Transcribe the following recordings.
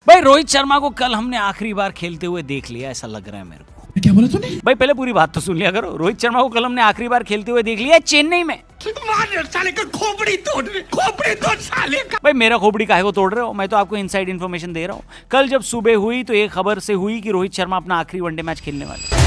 भाई रोहित शर्मा को कल हमने आखिरी बार खेलते हुए देख लिया, ऐसा लग रहा है मेरे को। क्या बोला तूने? भाई पहले पूरी बात तो सुन लिया करो। रोहित शर्मा को कल हमने आखिरी बार खेलते हुए देख लिया चेन्नई में। साले का खोपड़ी तोड़ साले का। भाई मेरा खोपड़ी काहे को तोड़ रहे हो? मैं तो आपको इनसाइड इन्फॉर्मेशन दे रहा हूँ। कल जब सुबह हुई तो एक खबर से हुई कि रोहित शर्मा अपना आखिरी वनडे मैच खेलने वाले।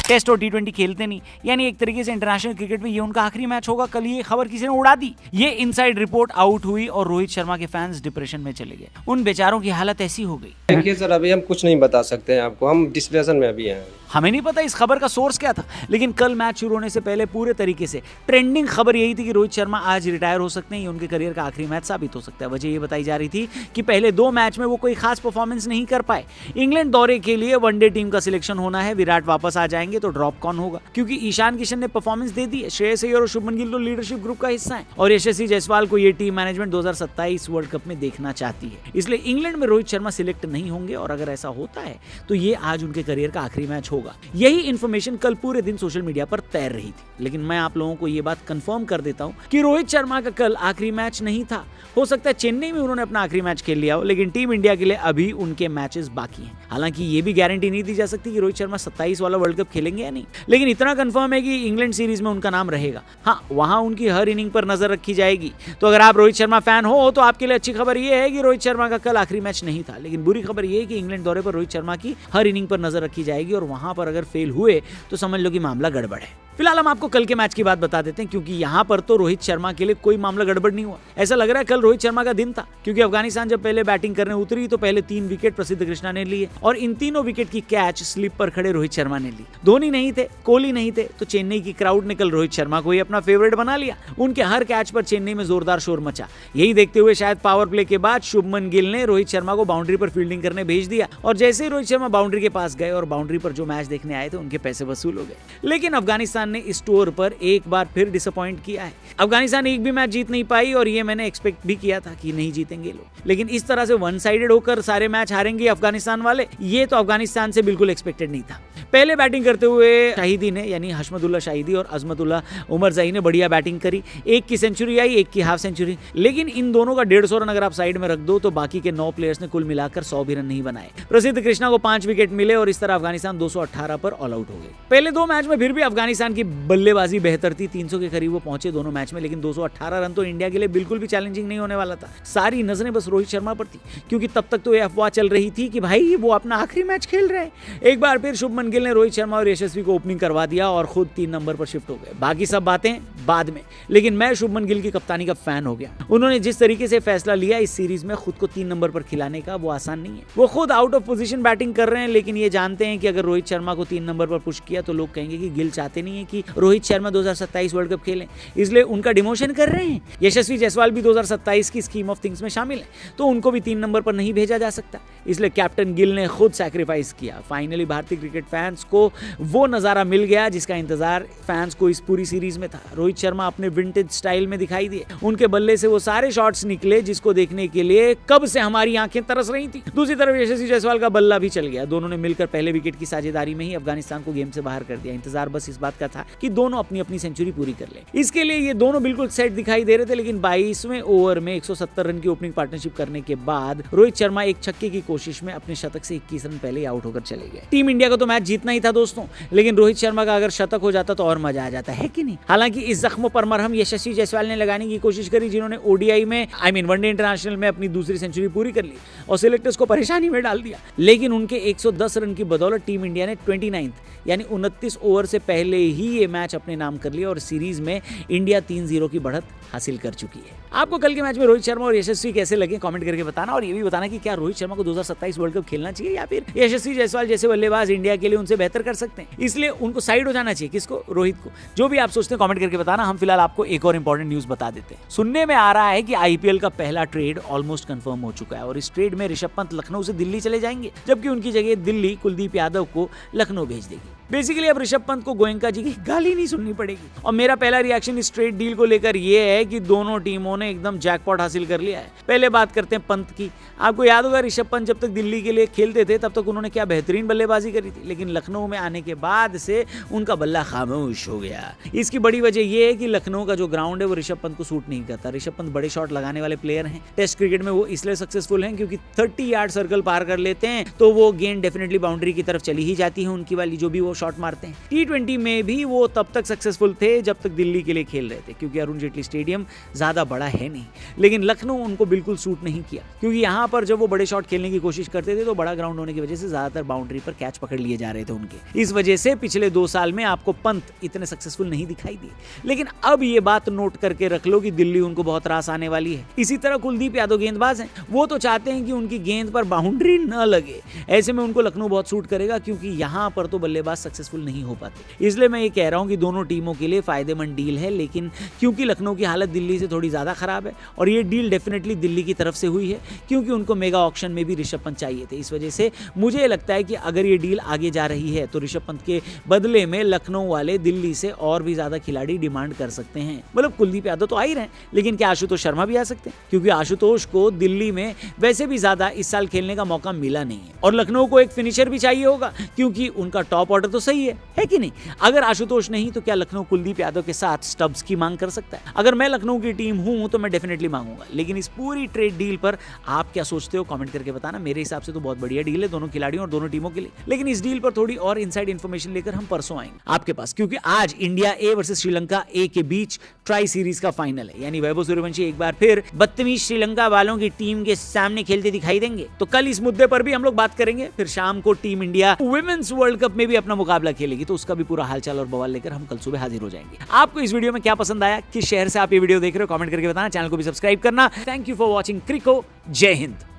टेस्ट और T20 खेलते नहीं, यानी एक तरीके से इंटरनेशनल क्रिकेट में ये उनका आखिरी मैच होगा। कल ये खबर किसी ने उड़ा दी। ये इनसाइड रिपोर्ट आउट हुई और रोहित शर्मा के फैंस डिप्रेशन में चले गए। उन बेचारों की हालत ऐसी हो गई। देखिए सर, अभी हम कुछ नहीं बता सकते हैं आपको, हम डिस्कशन में अभी हैं। हमें नहीं पता इस खबर का सोर्स क्या था, लेकिन कल मैच शुरू होने से पहले पूरे तरीके से ट्रेंडिंग खबर यही थी कि रोहित शर्मा आज रिटायर हो सकते हैं। ये उनके करियर का आखिरी मैच साबित हो सकता है। वजह ये बताई जा रही थी कि पहले 2 मैच में वो कोई खास परफॉर्मेंस नहीं कर पाए। इंग्लैंड दौरे के लिए वनडे टीम का सिलेक्शन होना है। विराट वापस आ जाएंगे तो ड्रॉप कौन होगा, क्योंकि ईशान किशन ने परफॉर्मेंस दे दी है। श्रेयस अय्यर और शुभमन गिल तो लीडरशिप ग्रुप का हिस्सा है और यशस्वी जायसवाल को ये टीम मैनेजमेंट 2027 वर्ल्ड कप में देखना चाहती है। इसलिए इंग्लैंड में रोहित शर्मा सिलेक्ट नहीं होंगे और अगर ऐसा होता है तो ये आज उनके करियर का आखिरी मैच होगा। यही इन्फॉर्मेशन कल पूरे दिन सोशल मीडिया पर तैर रही थी, लेकिन मैं आप लोगों को ये बात कंफर्म कर देता हूं कि रोहित शर्मा का कल आखिरी मैच नहीं था। हो सकता है चेन्नई में उन्होंने अपना आखिरी मैच खेल लिया हो, लेकिन टीम इंडिया के लिए अभी उनके मैचेस बाकी हैं। हालांकि ये भी गारंटी नहीं दी जा सकती कि रोहित शर्मा 27 वाला वर्ल्ड कप खेलेंगे या नहीं, लेकिन इतना कंफर्म है कि इंग्लैंड सीरीज में उनका नाम रहेगा। हाँ, वहां उनकी हर इनिंग पर नजर रखी जाएगी। तो अगर आप रोहित शर्मा फैन हो तो आपके लिए अच्छी खबर यह है कि रोहित शर्मा का कल आखिरी मैच नहीं था, लेकिन बुरी खबर यह है कि इंग्लैंड दौरे पर रोहित शर्मा की हर इनिंग पर नजर रखी जाएगी और वहां पर अगर फेल हुए तो समझ लो कि मामला गड़बड़ है। फिलहाल हम आपको कल के मैच की बात बता देते हैं, क्योंकि यहां पर तो रोहित शर्मा के लिए कोई मामला गड़बड़ नहीं हुआ। ऐसा लग रहा है कल रोहित शर्मा का दिन था, क्योंकि अफगानिस्तान जब पहले बैटिंग करने उतरी तो पहले 3 विकेट प्रसिद्ध कृष्णा ने लिए और इन तीनों विकेट की कैच स्लिप पर खड़े रोहित शर्मा ने ली। धोनी नहीं थे, कोहली नहीं थे, तो चेन्नई की क्राउड ने कल रोहित शर्मा को ही अपना फेवरेट बना लिया। उनके हर कैच पर चेन्नई में जोरदार शोर मचा। यही देखते हुए शायद पावर प्ले के बाद शुभमन गिल ने रोहित शर्मा को बाउंड्री पर फील्डिंग करने भेज दिया और जैसे ही रोहित शर्मा बाउंड्री के पास गए और बाउंड्री पर जो मैच देखने आए थे उनके पैसे वसूल हो गए। लेकिन अफगानिस्तान ने इस टूर पर एक बार फिर डिसअपॉइंट किया है। अफगानिस्तान एक भी मैच जीत नहीं पाई और ये मैंने एक्सपेक्ट भी किया था कि नहीं जीतेंगे लोग, लेकिन इस तरह से वन साइडेड होकर सारे मैच हारेंगे अफगानिस्तान वाले, ये तो अफगानिस्तान से बिल्कुल एक्सपेक्टेड नहीं था। पहले बैटिंग करते हुए शाहिदी ने, यानी हशमतुल्लाह शाहिदी और अजमतुल्लाह उमरजई ने बढ़िया बैटिंग करी। एक की सेंचुरी आई, एक की हाफ सेंचुरी, लेकिन इन दोनों का 150 रन अगर आप साइड में रख दो तो बाकी के 9 प्लेयर्स ने कुल मिलाकर 100 भी रन नहीं बनाए। प्रसिद्ध कृष्णा को 5 विकेट मिले और इस तरह अफगानिस्तान 218 पर ऑल आउट हो गए। पहले 2 मैच में फिर भी अफगानिस्तान की बल्लेबाजी बेहतर थी, 300 के करीब वो पहुंचे दोनों मैच में, लेकिन 218 रन तो इंडिया के लिए बिल्कुल भी चैलेंजिंग नहीं होने वाला था। सारी नजरें बस रोहित शर्मा पर थी, क्योंकि तब तक तो ये अफवाह चल रही थी कि भाई वो अपना आखिरी मैच खेल रहे हैं। एक बार फिर शुभमन गिल ने रोहित शर्मा और यशस्वी को ओपनिंग करवा दिया और खुद 3 नंबर पर शिफ्ट हो गए। बाकी सब बातें बाद में, लेकिन मैं शुभमन गिल की कप्तानी का फैन हो गया। उन्होंने जिस तरीके से फैसला लिया इस सीरीज में खुद को 3 नंबर पर खिलाने का, वो आसान नहीं है। वो खुद आउट ऑफ पोजीशन बैटिंग कर रहे हैं, लेकिन ये जानते हैं कि अगर रोहित शर्मा को 3 नंबर पर पुश किया तो लोग कहेंगे कि गिल चाहते नहीं है कि रोहित शर्मा 2027 वर्ल्ड कप खेलें, इसलिए उनका डिमोशन कर रहे हैं। यशस्वी जायसवाल भी 2027 की स्कीम ऑफ थिंग्स में शामिल है, तो उनको भी 3 नंबर पर नहीं भेजा जा सकता, इसलिए कैप्टन गिल ने खुद सैक्रिफाइस किया। फाइनली भारतीय क्रिकेट फैंस को वो नजारा मिल गया जिसका इंतजार फैंस को इस पूरी सीरीज में था। रोहित शर्मा अपने विंटेज स्टाइल में दिखाई दिए। उनके बल्ले से वो सारे शॉट्स निकले जिसको देखने के लिए कब से हमारी आंखें तरस रही थी। दूसरी तरफ यशस्वी जायसवाल का बल्ला भी चल गया। दोनों ने मिलकर पहले विकेट की साझेदारी में ही अफगानिस्तान को गेम से बाहर कर दिया। इंतजार बस इस बात का था कि दोनों अपनी अपनी सेंचुरी पूरी कर ले। इसके लिए ये दोनों बिल्कुल सेट दिखाई दे रहे थे, लेकिन 22वें ओवर में 170 रन की ओपनिंग पार्टनरशिप करने के बाद रोहित शर्मा एक छक्के की कोशिश में अपने शतक से 21 रन पहले ही आउट होकर चले गए। टीम इंडिया को तो मैच जीतना ही था दोस्तों, लेकिन रोहित शर्मा का अगर शतक हो जाता तो और मजा आ जाता है कि नहीं। हालांकि इस जख्मों पर मरहम यशस्वी जायसवाल ने लगाने की कोशिश करी, जिन्होंने ओडीआई में वनडे इंटरनेशनल में अपनी दूसरी सेंचुरी पूरी कर ली और सिलेक्टर्स को परेशानी में डाल दिया। लेकिन उनके 110 रन की बदौलत टीम इंडिया ने 29 यानी 29 ओवर से पहले ही ये मैच अपने नाम कर लिया और सीरीज में इंडिया 3-0 की बढ़त हासिल कर चुकी है। आपको कल के मैच में रोहित शर्मा और यशस्वी कैसे लगे कमेंट करके बताना, और ये भी बताना कि क्या रोहित शर्मा को 2027 वर्ल्ड कप खेलना चाहिए या फिर यशस्वी जायसवाल जैसे बल्लेबाज इंडिया के लिए उनसे बेहतर कर सकते हैं, इसलिए उनको साइड हो जाना चाहिए। किसको? रोहित को। जो भी आप सोचते हैं कमेंट करके बताना। हम फिलहाल आपको एक और इंपॉर्टेंट न्यूज बता देते हैं। सुनने में आ रहा है कि आईपीएल का पहला ट्रेड ऑलमोस्ट कंफर्म हो चुका है और इस ट्रेड में ऋषभ पंत लखनऊ से दिल्ली चले जाएंगे, जबकि उनकी जगह दिल्ली कुलदीप यादव को लखनऊ भेज देगी। बेसिकली अब ऋषभ पंत को गोयनका जी की गाली नहीं सुननी पड़ेगी। और मेरा पहला रिएक्शन इस ट्रेड डील को लेकर यह है कि दोनों टीमों ने एकदम जैकपॉट हासिल कर लिया है। पहले बात करते हैं पंत की। आपको याद होगा ऋषभ पंत जब तक दिल्ली के लिए खेलते थे तब तक उन्होंने क्या बेहतरीन बल्लेबाजी करी थी, लेकिन लखनऊ में आने के बाद से उनका बल्ला खामोश हो गया। इसकी बड़ी वजह यह है कि लखनऊ का जो ग्राउंड है वो ऋषभ पंत को सूट नहीं करता। ऋषभ पंत बड़े शॉट लगाने वाले प्लेयर हैं। टेस्ट क्रिकेट में वो इसलिए सक्सेसफुल हैं क्योंकि 30 यार्ड सर्कल पार कर लेते हैं तो वो गेंद डेफिनेटली बाउंड्री की तरफ चली ही जाती है उनकी वाली, जो भी वो शॉट मारते हैं। T20 में भी वो तब तक सक्सेसफुल थे जब तक दिल्ली के लिए खेल रहे थे, क्योंकि अरुण जेटली स्टेडियम ज्यादा बड़ा है नहीं। लेकिन लखनऊ उनको बिल्कुल सूट नहीं किया, क्योंकि यहाँ पर जब वो बड़े शॉट खेलने की कोशिश करते थे तो बड़ा ग्राउंड होने की वजह से ज्यादातर बाउंड्री पर कैच पकड़ लिए जा रहे थे उनके। इस वजह से पिछले 2 साल में आपको पंत इतने सक्सेसफुल नहीं दिखाई दिए। लेकिन अब ये बात नोट करके रख लो कि दिल्ली उनको बहुत रास आने वाली है। इसी तरह कुलदीप यादव गेंदबाज हैं, वो तो चाहते हैं कि उनकी गेंद पर बाउंड्री न लगे। ऐसे में उनको लखनऊ बहुत सूट करेगा, क्योंकि यहाँ पर तो बल्लेबाज सक्सेसफुल नहीं हो पाते। इसलिए मैं ये कह रहा हूँ कि दोनों टीमों के लिए फायदेमंद डील है, लेकिन क्योंकि लखनऊ की हालत दिल्ली से थोड़ी ज्यादा खराब है और ये डील डेफिनेटली दिल्ली की तरफ से हुई है, क्योंकि उनको मेगा ऑक्शन में भी ऋषभ पंत चाहिए थे। इस वजह से मुझे लगता है कि अगर ये डील आगे जा रही है तो ऋषभ पंत के बदले में लखनऊ वाले दिल्ली से और भी ज्यादा खिलाड़ी डिमांड कर सकते हैं। मतलब कुलदीप यादव तो आ ही रहे हैं, लेकिन क्या आशुतोष शर्मा भी आ सकते हैं? क्योंकि आशुतोष को दिल्ली में वैसे भी ज्यादा इस साल खेलने का मौका मिला नहीं है, और लखनऊ को एक फिनिशर भी चाहिए होगा, क्योंकि उनका टॉप ऑर्डर तो सही है कि नहीं? अगर आशुतोष नहीं तो क्या लखनऊ कुलदीप यादव के साथ स्टब्स की मांग कर सकता है? अगर मैं लखनऊ की टीम हूं तो मैं डेफिनेटली मांगूंगा। लेकिन इस पूरी ट्रेड डील पर आप क्या सोचते हो कमेंट करके बताना। मेरे हिसाब से तो बहुत बढ़िया डील है दोनों खिलाड़ियों और दोनों टीमों के लिए। लेकिन इस डील पर थोड़ी और इनसाइड इन्फॉर्मेशन लेकर हम परसों आएंगे आपके पास, क्योंकि आज इंडिया ए वर्सेस श्रीलंका ए के बीच ट्राई सीरीज का फाइनल है। यानी वैभव सूर्यवंशी एक बार फिर बदतमीज श्रीलंका वालों की टीम के सामने खेलते दिखाई देंगे। तो कल इस मुद्दे पर भी हम लोग बात करेंगे। फिर शाम को team India women's World Cup में भी अपना मुकाबला खेलेगी, तो उसका भी पूरा हालचाल और बवाल लेकर हम कल सुबह हाजिर हो जाएंगे। आपको इस वीडियो में क्या पसंद आया, किस शहर से आप ये वीडियो देख रहे हो, कमेंट करके बताना। चैनल को भी सब्सक्राइब करना। Thank you for watching crico. जय हिंद।